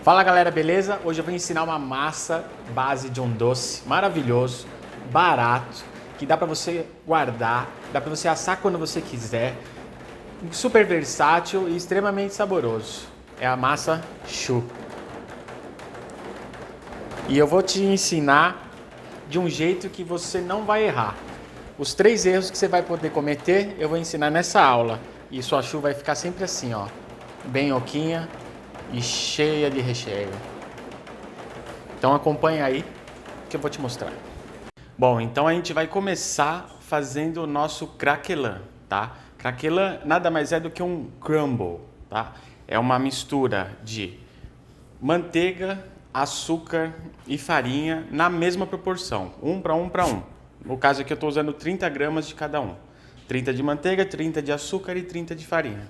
Fala galera, beleza? Hoje eu vou ensinar uma massa base de um doce maravilhoso, barato, que dá pra você guardar, dá pra você assar quando você quiser, super versátil e extremamente saboroso. É a massa choux. E eu vou te ensinar de um jeito que você não vai errar. Os 3 erros que você vai poder cometer, eu vou ensinar nessa aula. E sua choux vai ficar sempre assim, ó, bem oquinha e cheia de recheio. Então acompanha aí que eu vou te mostrar. Bom, então a gente vai começar fazendo o nosso craquelin, tá? Craquelin nada mais é do que um crumble, tá? É uma mistura de manteiga, açúcar e farinha na mesma proporção, 1 para 1 para 1. No caso aqui eu estou usando 30 gramas de cada um. 30 de manteiga, 30 de açúcar e 30 de farinha.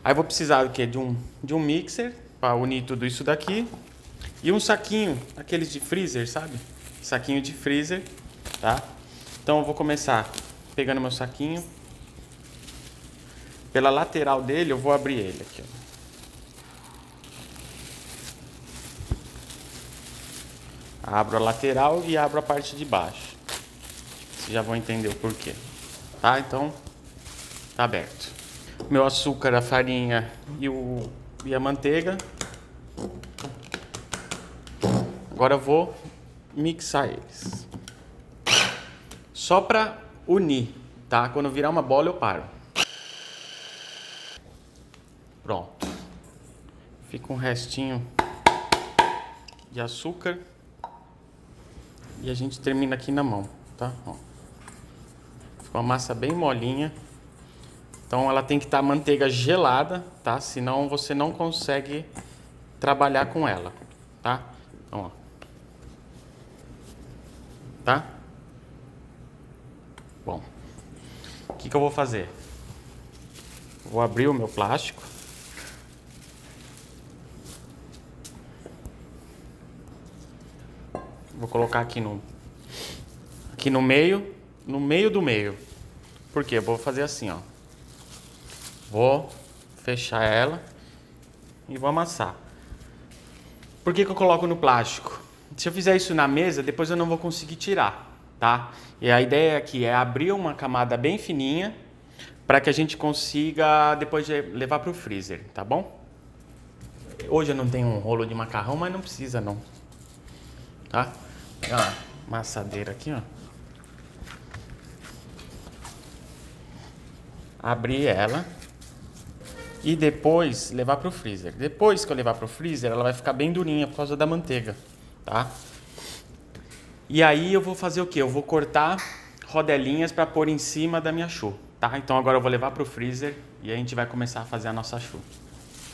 Aí eu vou precisar do quê? De um mixer para unir tudo isso daqui e um saquinho, aqueles de freezer, sabe? Saquinho de freezer, tá? Então eu vou começar pegando meu saquinho. Pela lateral dele eu vou abrir ele aqui, ó. Abro a lateral e abro a parte de baixo. Vocês já vão entender o porquê, tá? Então tá aberto. Meu açúcar, a farinha e a manteiga. Agora eu vou mixar eles. Só para unir, tá? Quando virar uma bola eu paro. Pronto. Fica um restinho de açúcar. E a gente termina aqui na mão, tá? Ó. Fica uma massa bem molinha. Então ela tem que estar manteiga gelada, tá? Senão você não consegue trabalhar com ela, tá? Então, ó. Tá? Bom. O que eu vou fazer? Vou abrir o meu plástico. Vou colocar aqui no meio do meio. Por quê? Eu vou fazer assim, ó. Vou fechar ela e vou amassar. Por que eu coloco no plástico? Se eu fizer isso na mesa, depois eu não vou conseguir tirar, tá? E a ideia aqui é abrir uma camada bem fininha para que a gente consiga depois levar para o freezer, tá bom? Hoje eu não tenho um rolo de macarrão, mas não precisa não, tá? Tem uma massadeira aqui, ó. Abrir ela e depois levar para o freezer. Depois que eu levar para o freezer, ela vai ficar bem durinha por causa da manteiga, tá? E aí eu vou fazer o quê? Eu vou cortar rodelinhas para pôr em cima da minha choux, tá? Então agora eu vou levar para o freezer e a gente vai começar a fazer a nossa choux.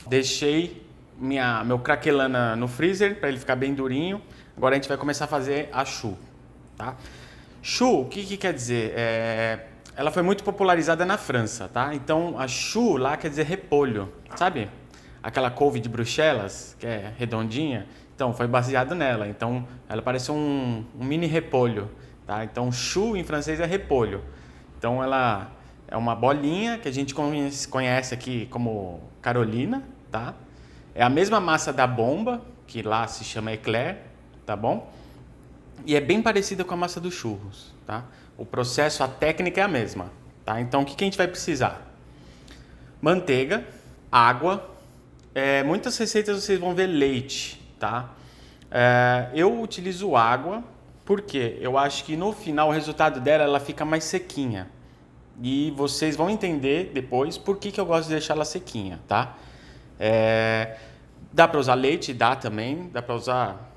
Deixei meu craquelin no freezer para ele ficar bem durinho. Agora a gente vai começar a fazer a choux, tá? Choux, o que quer dizer? Ela foi muito popularizada na França, tá? Então a choux lá quer dizer repolho, sabe? Aquela couve de Bruxelas, que é redondinha. Então foi baseado nela. Então ela parece um mini repolho, tá? Então choux em francês é repolho. Então ela é uma bolinha que a gente conhece aqui como Carolina, tá? É a mesma massa da bomba, que lá se chama eclair, tá bom? E é bem parecida com a massa dos churros, tá? O processo, a técnica é a mesma, tá? Então o que a gente vai precisar? Manteiga, água, muitas receitas vocês vão ver leite, tá? Eu utilizo água porque eu acho que no final o resultado dela ela fica mais sequinha. E vocês vão entender depois por que eu gosto de deixar ela sequinha, tá? Dá para usar leite? Dá também, dá para usar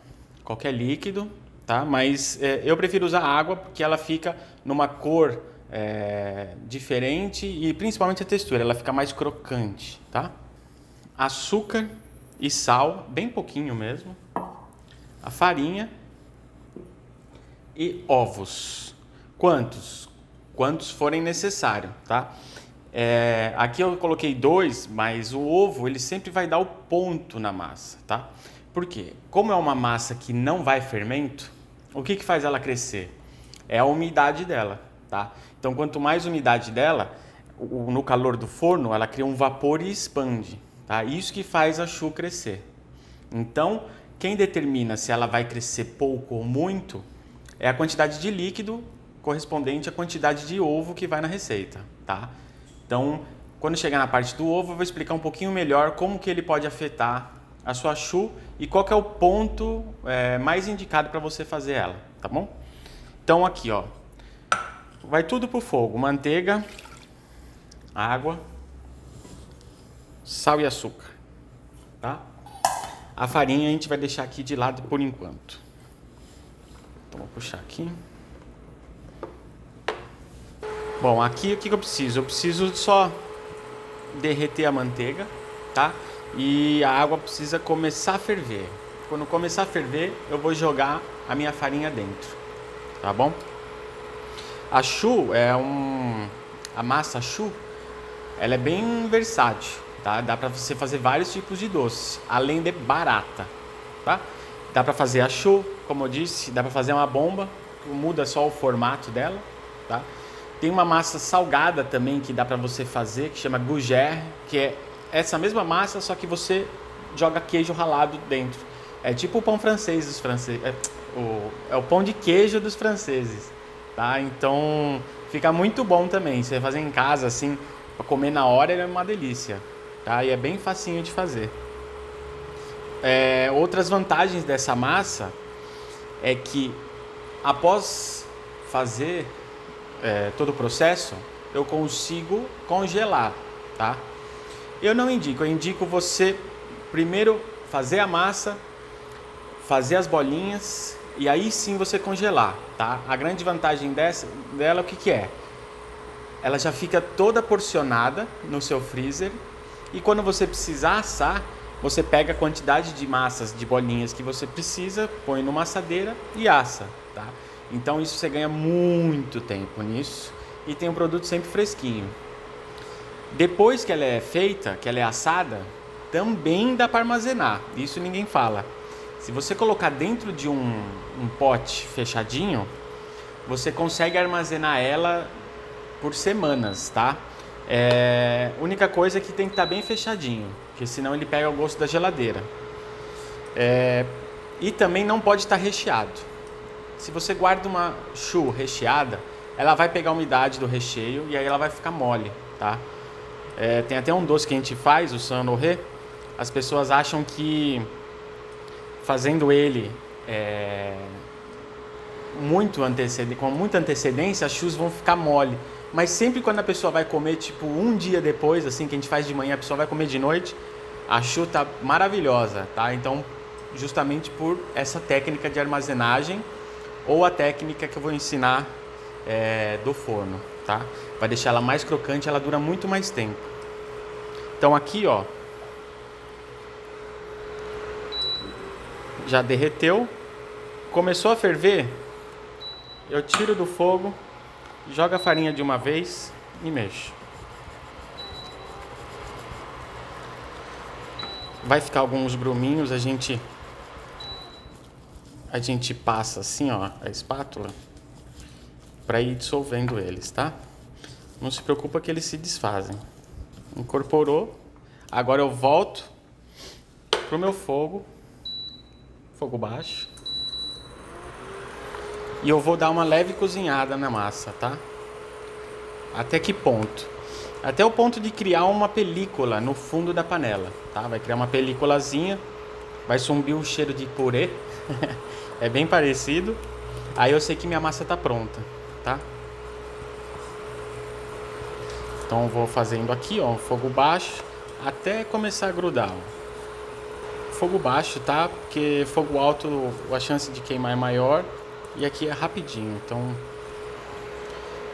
qualquer líquido, tá? Mas eu prefiro usar água porque ela fica numa cor diferente e principalmente a textura, ela fica mais crocante, tá? Açúcar e sal, bem pouquinho mesmo. A farinha e ovos. Quantos? Quantos forem necessário, tá? Aqui eu coloquei 2, mas o ovo ele sempre vai dar o ponto na massa, tá? Por quê? Como é uma massa que não vai fermento, o que faz ela crescer? É a umidade dela, tá? Então quanto mais umidade dela, no calor do forno, ela cria um vapor e expande, tá? Isso que faz a choux crescer. Então, quem determina se ela vai crescer pouco ou muito é a quantidade de líquido correspondente à quantidade de ovo que vai na receita, tá? Então, quando chegar na parte do ovo, eu vou explicar um pouquinho melhor como que ele pode afetar a sua choux e qual que é o ponto mais indicado para você fazer ela, tá bom? Então aqui, ó, vai tudo pro fogo, manteiga, água, sal e açúcar, tá? A farinha a gente vai deixar aqui de lado por enquanto. Então vou puxar aqui. Bom, aqui o que eu preciso? Eu preciso só derreter a manteiga, tá? E a água precisa começar a ferver. Quando começar a ferver, eu vou jogar a minha farinha dentro, tá bom? A choux a massa choux, ela é bem versátil, tá? Dá pra você fazer vários tipos de doce, além de barata, tá? Dá pra fazer a choux, como eu disse, dá pra fazer uma bomba, muda só o formato dela, tá? Tem uma massa salgada também que dá pra você fazer, que chama gougère, que é essa mesma massa, só que você joga queijo ralado dentro. É tipo o pão francês dos franceses, é o pão de queijo dos franceses, tá? Então fica muito bom também. Você fazer em casa assim, para comer na hora, é uma delícia, tá? E é bem facinho de fazer. Outras vantagens dessa massa é que após fazer todo o processo, eu consigo congelar, tá? Eu não indico, eu indico você primeiro fazer a massa, fazer as bolinhas e aí sim você congelar, tá? A grande vantagem dela, o que é? Ela já fica toda porcionada no seu freezer e quando você precisar assar, você pega a quantidade de massas, de bolinhas que você precisa, põe numa assadeira e assa, tá? Então isso você ganha muito tempo nisso e tem um produto sempre fresquinho. Depois que ela é feita, que ela é assada, também dá para armazenar. Isso ninguém fala. Se você colocar dentro de um pote fechadinho, você consegue armazenar ela por semanas, tá? Única coisa é que tem que estar bem fechadinho, porque senão ele pega o gosto da geladeira. E também não pode estar recheado. Se você guarda uma choux recheada, ela vai pegar a umidade do recheio e aí ela vai ficar mole, tá? Tem até um doce que a gente faz, o saint-honoré. As pessoas acham que fazendo ele com muita antecedência, as choux vão ficar mole. Mas sempre quando a pessoa vai comer, tipo um dia depois, assim, que a gente faz de manhã, a pessoa vai comer de noite, a choux tá maravilhosa, tá? Então, justamente por essa técnica de armazenagem ou a técnica que eu vou ensinar do forno, tá? Vai deixar ela mais crocante, ela dura muito mais tempo. Então aqui, ó, já derreteu, começou a ferver, eu tiro do fogo, jogo a farinha de uma vez e mexo. Vai ficar alguns gruminhos, a gente passa assim, ó, a espátula para ir dissolvendo eles, tá? Não se preocupa que eles se desfazem. Incorporou. Agora eu volto pro meu fogo baixo. E eu vou dar uma leve cozinhada na massa, tá? Até que ponto? Até o ponto de criar uma película no fundo da panela, tá? Vai criar uma películazinha, vai sumbir o cheiro de purê. É bem parecido. Aí eu sei que minha massa tá pronta, tá? Então eu vou fazendo aqui, ó, fogo baixo, até começar a grudar, ó. Fogo baixo, tá? Porque fogo alto a chance de queimar é maior e aqui é rapidinho. Então,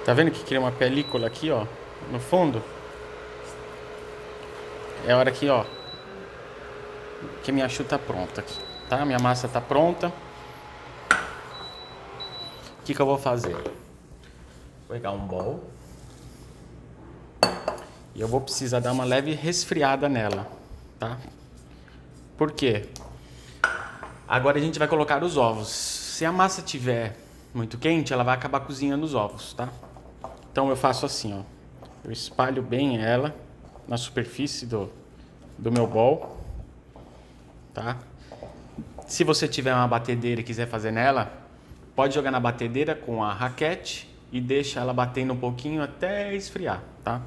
tá vendo que cria uma película aqui, ó, no fundo? É a hora que, ó, que minha choux tá pronta aqui, tá? Minha massa tá pronta. O que eu vou fazer? Vou pegar um bowl e eu vou precisar dar uma leve resfriada nela, tá? Por quê? Agora a gente vai colocar os ovos. Se a massa tiver muito quente, ela vai acabar cozinhando os ovos, tá? Então eu faço assim, ó. Eu espalho bem ela na superfície do meu bowl. tá? Se você tiver uma batedeira e quiser fazer nela, pode jogar na batedeira com a raquete e deixa ela batendo um pouquinho até esfriar, tá?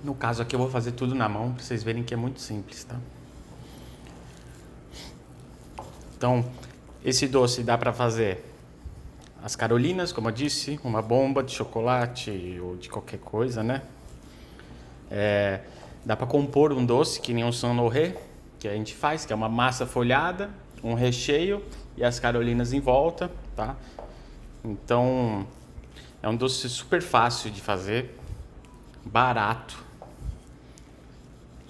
No caso aqui eu vou fazer tudo na mão para vocês verem que é muito simples, tá? Então, esse doce dá para fazer as carolinas, como eu disse, uma bomba de chocolate ou de qualquer coisa, né? Dá para compor um doce que nem um Saint-Honoré, que a gente faz, que é uma massa folhada, um recheio e as carolinas em volta, tá? Então, é um doce super fácil de fazer, barato.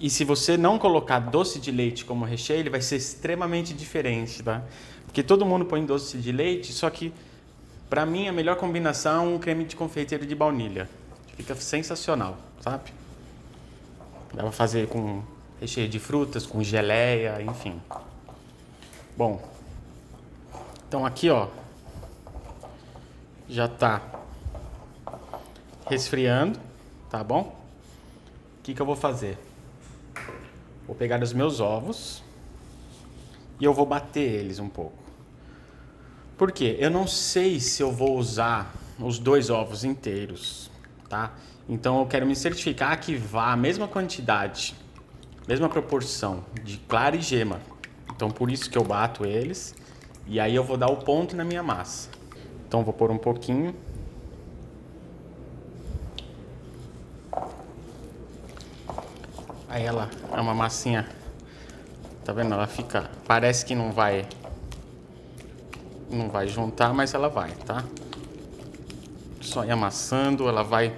E se você não colocar doce de leite como recheio, ele vai ser extremamente diferente, tá? Porque todo mundo põe doce de leite, só que pra mim a melhor combinação é um creme de confeiteiro de baunilha. Fica sensacional, sabe? Dá pra fazer com recheio de frutas, com geleia, enfim. Bom, então aqui, ó, já tá resfriando, tá bom? O que eu vou fazer? Vou pegar os meus ovos e eu vou bater eles um pouco. Por quê? Eu não sei se eu vou usar os 2 ovos inteiros, tá? Então eu quero me certificar que vá a mesma quantidade, mesma proporção de clara e gema. Então por isso que eu bato eles e aí eu vou dar o ponto na minha massa. Então vou pôr um pouquinho. Aí ela é uma massinha, tá vendo? Ela fica, parece que não vai juntar, mas ela vai, tá? Só ir amassando, ela vai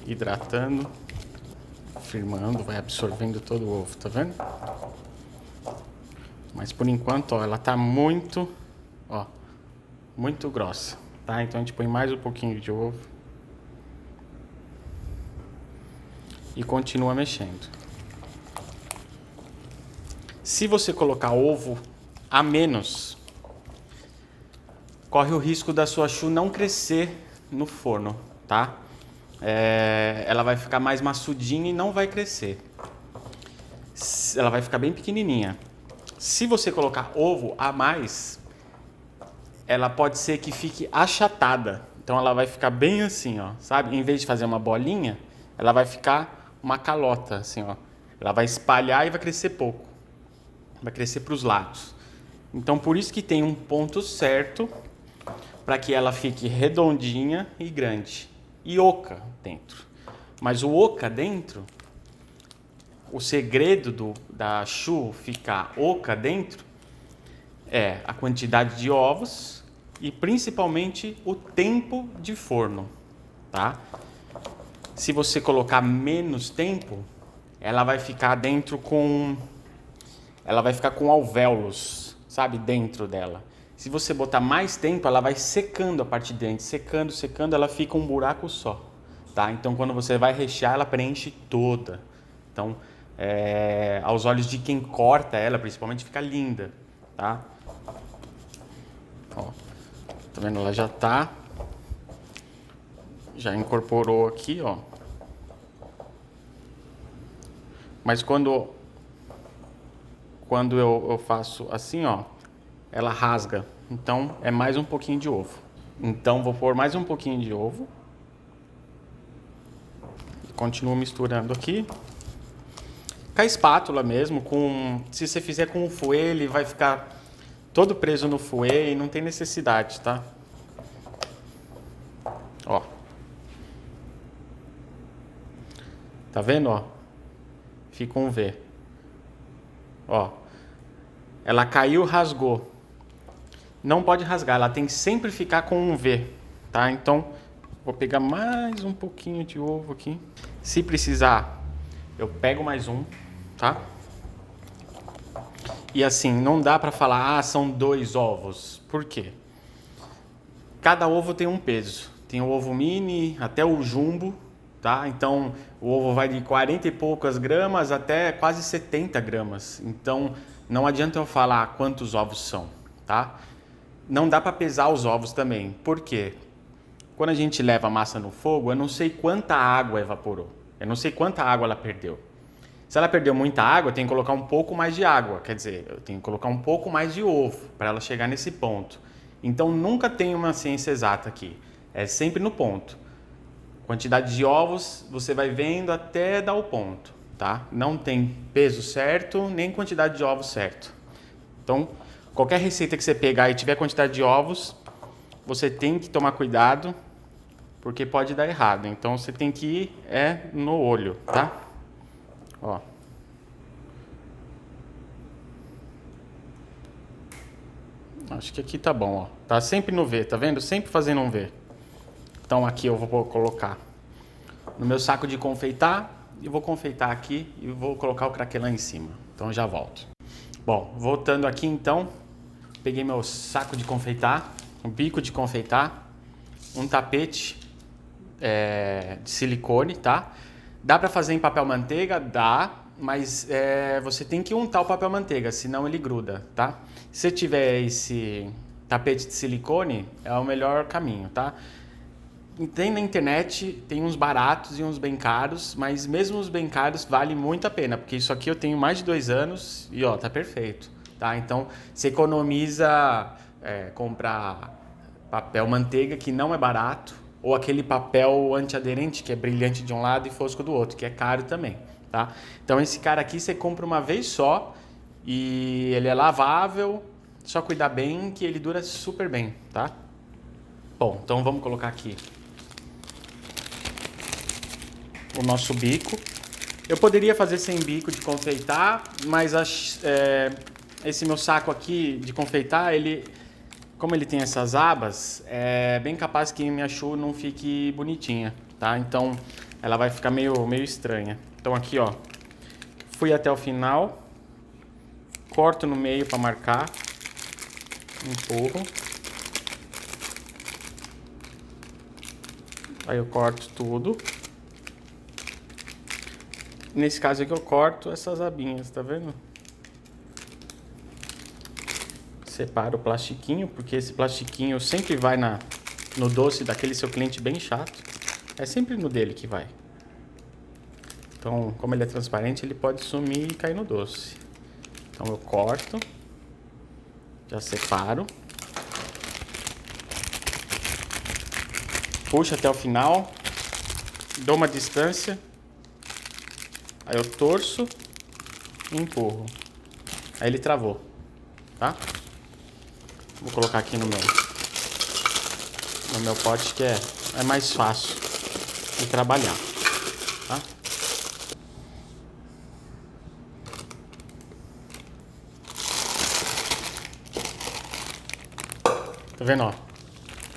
hidratando, firmando, vai absorvendo todo o ovo, tá vendo? Mas por enquanto, ó, ela tá muito grossa, tá? Então a gente põe mais um pouquinho de ovo e continua mexendo. Se você colocar ovo a menos, corre o risco da sua choux não crescer no forno, tá? Ela vai ficar mais maçudinha e não vai crescer. Ela vai ficar bem pequenininha. Se você colocar ovo a mais, ela pode ser que fique achatada. Então ela vai ficar bem assim, ó, sabe? Em vez de fazer uma bolinha, ela vai ficar uma calota, assim, ó. Ela vai espalhar e vai crescer pouco. Vai crescer para os lados. Então por isso que tem um ponto certo para que ela fique redondinha e grande. E oca dentro. Mas o oca dentro, o segredo da choux ficar oca dentro é a quantidade de ovos e principalmente o tempo de forno, tá? Se você colocar menos tempo, ela vai ficar dentro com... Ela vai ficar com alvéolos, sabe? Dentro dela. Se você botar mais tempo, ela vai secando a parte de dentro. Secando, secando, ela fica um buraco só, tá? Então, quando você vai rechear, ela preenche toda. Então, aos olhos de quem corta ela, principalmente, fica linda, tá? Ó, tá vendo? Ela já incorporou aqui, ó. Mas quando eu faço assim, ó, ela rasga. Então é mais um pouquinho de ovo. Então vou pôr mais um pouquinho de ovo. Continuo misturando aqui. Com a espátula mesmo, se você fizer com o fouet, ele vai ficar todo preso no fouet e não tem necessidade, tá? Ó. Tá vendo, ó? Fica um V. Ó. Ela caiu, rasgou. Não pode rasgar, ela tem que sempre ficar com um V, tá? Então, vou pegar mais um pouquinho de ovo aqui. Se precisar, eu pego mais um, tá? E assim, não dá pra falar, são 2 ovos. Por quê? Cada ovo tem um peso. Tem o ovo mini até o jumbo, tá? Então, o ovo vai de 40 e poucas gramas até quase 70 gramas. Então, não adianta eu falar quantos ovos são, tá? Não dá para pesar os ovos também. Por quê? Quando a gente leva a massa no fogo, eu não sei quanta água evaporou. Eu não sei quanta água ela perdeu. Se ela perdeu muita água, eu tenho que colocar um pouco mais de água. Quer dizer, eu tenho que colocar um pouco mais de ovo para ela chegar nesse ponto. Então nunca tem uma ciência exata aqui. É sempre no ponto. Quantidade de ovos você vai vendo até dar o ponto, tá? Não tem peso certo, nem quantidade de ovos certo. Então, qualquer receita que você pegar e tiver quantidade de ovos, você tem que tomar cuidado, porque pode dar errado. Então você tem que ir no olho, tá? Ó. Acho que aqui tá bom, ó. Tá sempre no V, tá vendo? Sempre fazendo um V. Então aqui eu vou colocar no meu saco de confeitar e vou confeitar aqui e vou colocar o craquelin em cima. Então eu já volto. Bom, voltando aqui então, peguei meu saco de confeitar, um bico de confeitar, um tapete de silicone, tá? Dá pra fazer em papel manteiga? Dá, mas você tem que untar o papel manteiga, senão ele gruda, tá? Se tiver esse tapete de silicone, é o melhor caminho, tá? Tem na internet, tem uns baratos e uns bem caros, mas mesmo os bem caros vale muito a pena, porque isso aqui eu tenho mais de 2 anos e ó, tá perfeito, tá? Então você economiza comprar papel manteiga que não é barato, ou aquele papel antiaderente que é brilhante de um lado e fosco do outro, que é caro também, tá? Então esse cara aqui você compra uma vez só e ele é lavável, só cuidar bem que ele dura super bem, tá? Bom, então vamos colocar aqui o nosso bico. Eu poderia fazer sem bico de confeitar, mas esse meu saco aqui de confeitar, como ele tem essas abas, é bem capaz que minha choux não fique bonitinha, tá? Então ela vai ficar meio estranha. Então aqui, ó, fui até o final, corto no meio para marcar, empurro. Aí eu corto tudo. Nesse caso aqui eu corto essas abinhas, tá vendo? Separo o plastiquinho, porque esse plastiquinho sempre vai no doce daquele seu cliente bem chato. É sempre no dele que vai. Então, como ele é transparente, ele pode sumir e cair no doce. Então eu corto. Já separo. Puxo até o final. Dou uma distância. Aí eu torço e empurro. Aí ele travou, tá? Vou colocar aqui no meu pote que é mais fácil de trabalhar, tá? Tá vendo, ó?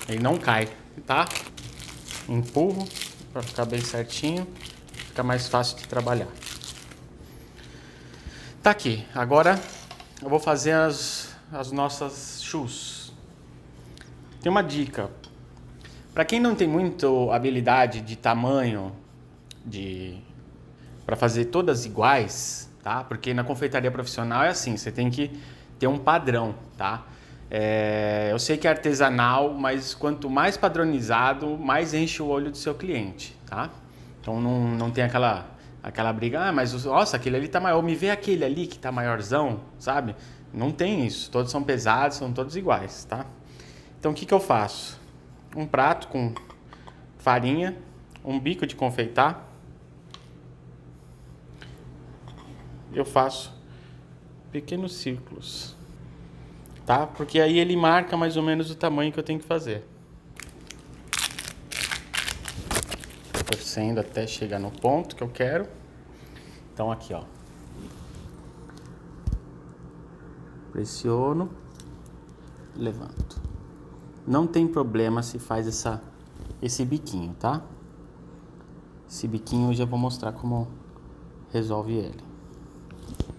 Ele não cai, tá? Empurro para ficar bem certinho, fica mais fácil de trabalhar. Tá aqui. Agora eu vou fazer as nossas choux. Tem uma dica. Para quem não tem muita habilidade de tamanho, para fazer todas iguais, tá? Porque na confeitaria profissional é assim, você tem que ter um padrão, tá? Eu sei que é artesanal, mas quanto mais padronizado, mais enche o olho do seu cliente, tá? Então não tem aquela briga, mas nossa, aquele ali tá maior, me vê aquele ali que tá maiorzão, sabe? Não tem isso, todos são pesados, são todos iguais, tá? Então o que eu faço? Um prato com farinha, um bico de confeitar. Eu faço pequenos círculos, tá? Porque aí ele marca mais ou menos o tamanho que eu tenho que fazer. Torcendo até chegar no ponto que eu quero. Então aqui, ó. Pressiono, levanto. Não tem problema se faz esse biquinho, tá? Esse biquinho eu já vou mostrar como resolve ele.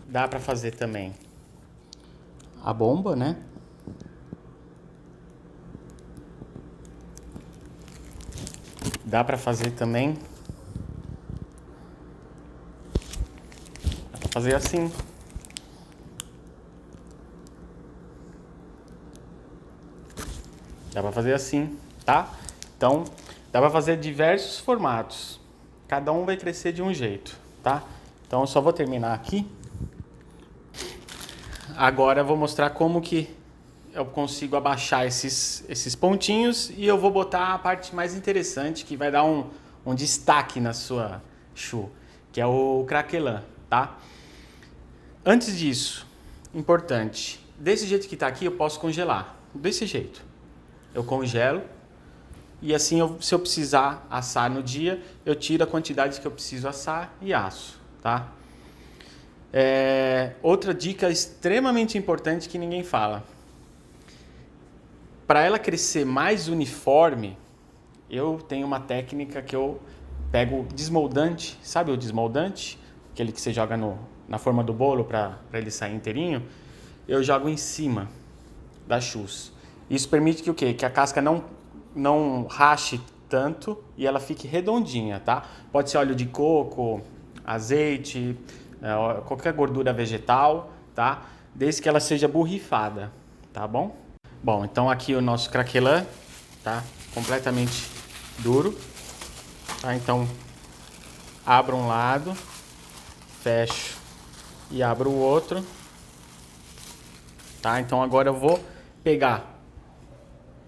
Dá pra fazer também a bomba, né? Dá pra fazer também. Dá pra fazer assim. Dá pra fazer assim, tá? Então, dá pra fazer diversos formatos. Cada um vai crescer de um jeito, tá? Então eu só vou terminar aqui. Agora eu vou mostrar como que eu consigo abaixar esses pontinhos e eu vou botar a parte mais interessante que vai dar um destaque na sua choux, que é o craquelin, tá? Antes disso, importante, desse jeito que tá aqui eu posso congelar, desse jeito. Eu congelo e assim se eu precisar assar no dia, eu tiro a quantidade que eu preciso assar e asso, tá? Outra dica extremamente importante que ninguém fala. Para ela crescer mais uniforme, eu tenho uma técnica que eu pego desmoldante, sabe o desmoldante? Aquele que você joga na forma do bolo para ele sair inteirinho. Eu jogo em cima da choux. Isso permite que o quê? Que a casca não rache tanto e ela fique redondinha, tá? Pode ser óleo de coco, azeite, qualquer gordura vegetal, tá? Desde que ela seja borrifada, tá bom? Bom, então aqui o nosso craquelin tá completamente duro, tá? Então abro um lado, fecho e abro o outro, tá? Então agora eu vou pegar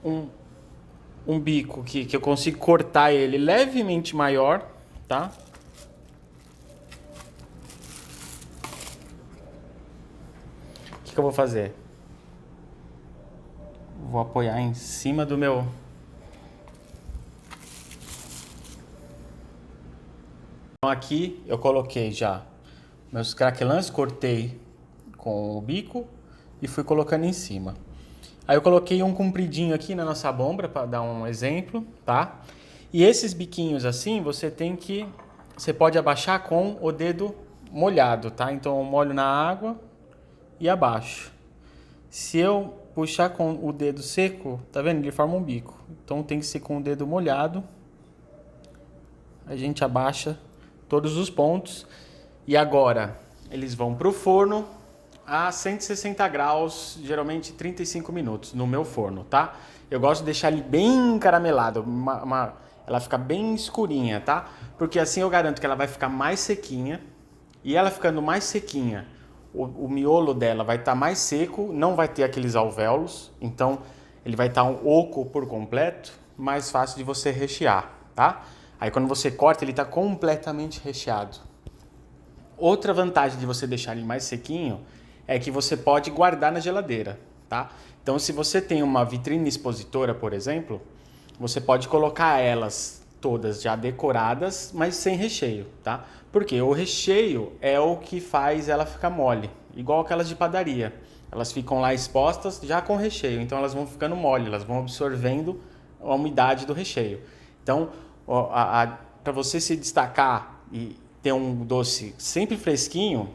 um bico que eu consigo cortar ele levemente maior, tá? O que eu vou fazer? Vou apoiar em cima do meu... Então aqui eu coloquei já meus craquelins, cortei com o bico e fui colocando em cima. Aí eu coloquei um compridinho aqui na nossa abóbora para dar um exemplo, tá? E esses biquinhos assim, você pode abaixar com o dedo molhado, tá? Então eu molho na água e abaixo. Se eu puxar com o dedo seco, tá vendo? Ele forma um bico. Então tem que ser com o dedo molhado. A gente abaixa todos os pontos. E agora eles vão pro forno a 160 graus, geralmente 35 minutos no meu forno, tá? Eu gosto de deixar ele bem caramelado, ela fica bem escurinha, tá? Porque assim eu garanto que ela vai ficar mais sequinha. E ela ficando mais sequinha, o miolo dela vai estar mais seco, não vai ter aqueles alvéolos, então ele vai estar oco por completo, mais fácil de você rechear, tá? Aí quando você corta, ele está completamente recheado. Outra vantagem de você deixar ele mais sequinho é que você pode guardar na geladeira, tá? Então se você tem uma vitrine expositora, por exemplo, você pode colocar elas todas já decoradas, mas sem recheio, tá? Porque o recheio é o que faz ela ficar mole, igual aquelas de padaria. Elas ficam lá expostas já com recheio, então elas vão ficando mole, elas vão absorvendo a umidade do recheio. Então, para você se destacar e ter um doce sempre fresquinho,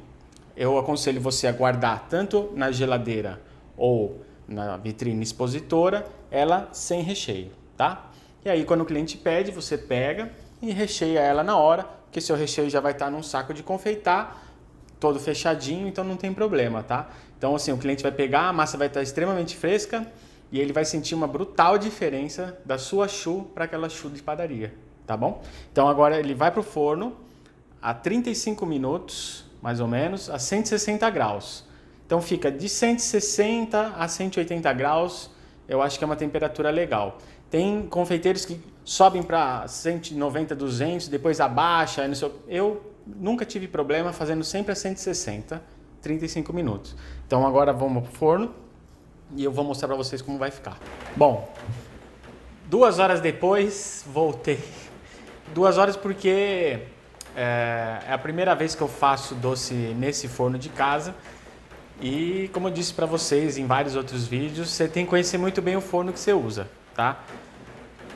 eu aconselho você a guardar tanto na geladeira ou na vitrine expositora, ela sem recheio, tá? E aí quando o cliente pede, você pega e recheia ela na hora, porque seu recheio já vai estar num saco de confeitar, todo fechadinho, então não tem problema, tá? Então assim, o cliente vai pegar, a massa vai estar extremamente fresca e ele vai sentir uma brutal diferença da sua choux para aquela choux de padaria, tá bom? Então agora ele vai pro forno a 35 minutos, mais ou menos, a 160 graus. Então fica de 160 a 180 graus, eu acho que é uma temperatura legal. Tem confeiteiros que sobem para 190, 200, depois abaixa. Eu nunca tive problema fazendo sempre a 160, 35 minutos. Então agora vamos pro forno e eu vou mostrar para vocês como vai ficar. Bom, 2 horas depois, voltei. 2 horas porque é a primeira vez que eu faço doce nesse forno de casa. E como eu disse para vocês em vários outros vídeos, você tem que conhecer muito bem o forno que você usa, tá?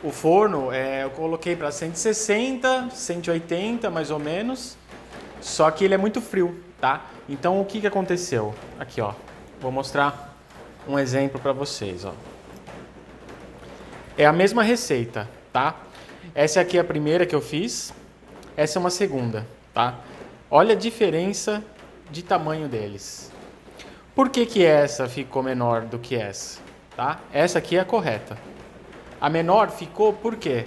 O forno eu coloquei para 160, 180 mais ou menos, só que ele é muito frio, tá? Então o que aconteceu? Aqui, ó, vou mostrar um exemplo para vocês, ó. É a mesma receita, tá? Essa aqui é a primeira que eu fiz, essa é uma segunda, tá? Olha a diferença de tamanho deles. Por que essa ficou menor do que essa, tá? Essa aqui é a correta. A menor ficou porque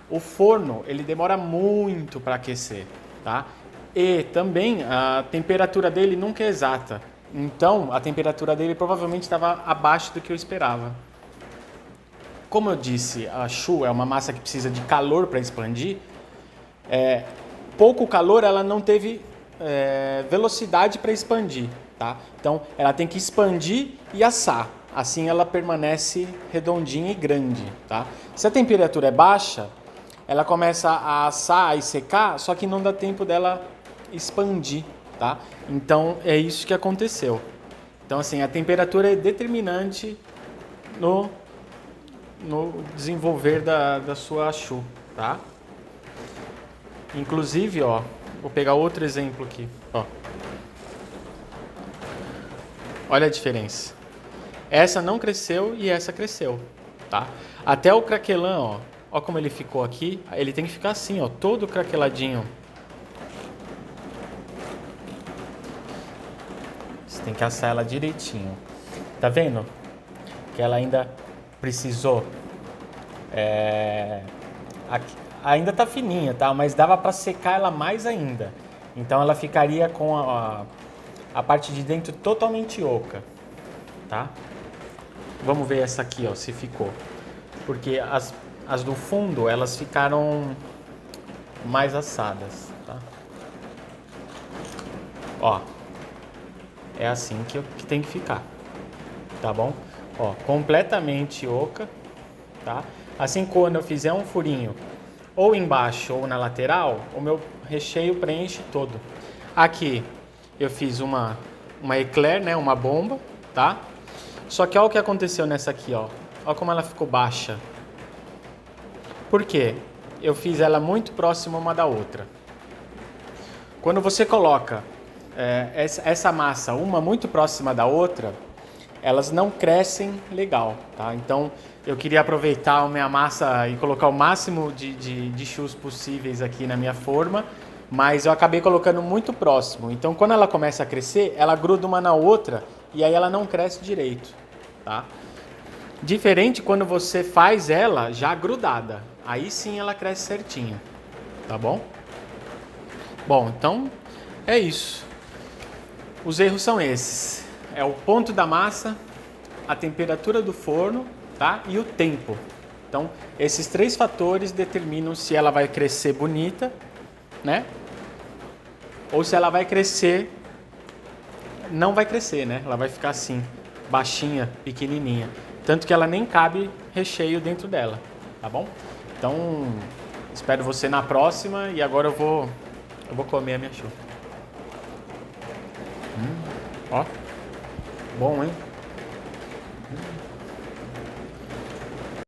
o forno ele demora muito para aquecer, tá? E também a temperatura dele nunca é exata. Então, a temperatura dele provavelmente estava abaixo do que eu esperava. Como eu disse, a choux é uma massa que precisa de calor para expandir. Pouco calor, ela não teve velocidade para expandir, tá? Então, ela tem que expandir e assar. Assim, ela permanece redondinha e grande, tá? Se a temperatura é baixa, ela começa a assar e secar, só que não dá tempo dela expandir, tá? Então, é isso que aconteceu. Então, assim, a temperatura é determinante no desenvolver da sua choux, tá? Inclusive, ó, vou pegar outro exemplo aqui, ó. Olha a diferença. Essa não cresceu e essa cresceu, tá? Até o craquelin, ó como ele ficou aqui. Ele tem que ficar assim, ó, todo craqueladinho. Você tem que assar ela direitinho. Tá vendo? Que ela ainda precisou. Ainda tá fininha, tá? Mas dava para secar ela mais ainda. Então ela ficaria com a parte de dentro totalmente oca, tá? Vamos ver essa aqui, ó, se ficou. Porque as do fundo, elas ficaram mais assadas, tá? Ó, é assim que tem que ficar, tá bom? Ó, completamente oca, tá? Assim, quando eu fizer um furinho ou embaixo ou na lateral, o meu recheio preenche todo. Aqui eu fiz uma eclair, né, uma bomba, tá? Só que olha o que aconteceu nessa aqui, ó. Olha como ela ficou baixa. Por quê? Eu fiz ela muito próxima uma da outra. Quando você coloca essa massa uma muito próxima da outra, elas não crescem legal, tá? Então, eu queria aproveitar a minha massa e colocar o máximo de choux possíveis aqui na minha forma, mas eu acabei colocando muito próximo. Então, quando ela começa a crescer, ela gruda uma na outra e aí ela não cresce direito, tá? Diferente quando você faz ela já grudada. Aí sim ela cresce certinho, tá bom? Bom, então é isso. Os erros são esses. É o ponto da massa, a temperatura do forno, tá? E o tempo. Então, esses 3 fatores determinam se ela vai crescer bonita, né? Ou se ela vai crescer, não vai crescer, né? Ela vai ficar assim, baixinha, pequenininha. Tanto que ela nem cabe recheio dentro dela, tá bom? Então, espero você na próxima e agora eu vou comer a minha choux. Ó, bom, hein?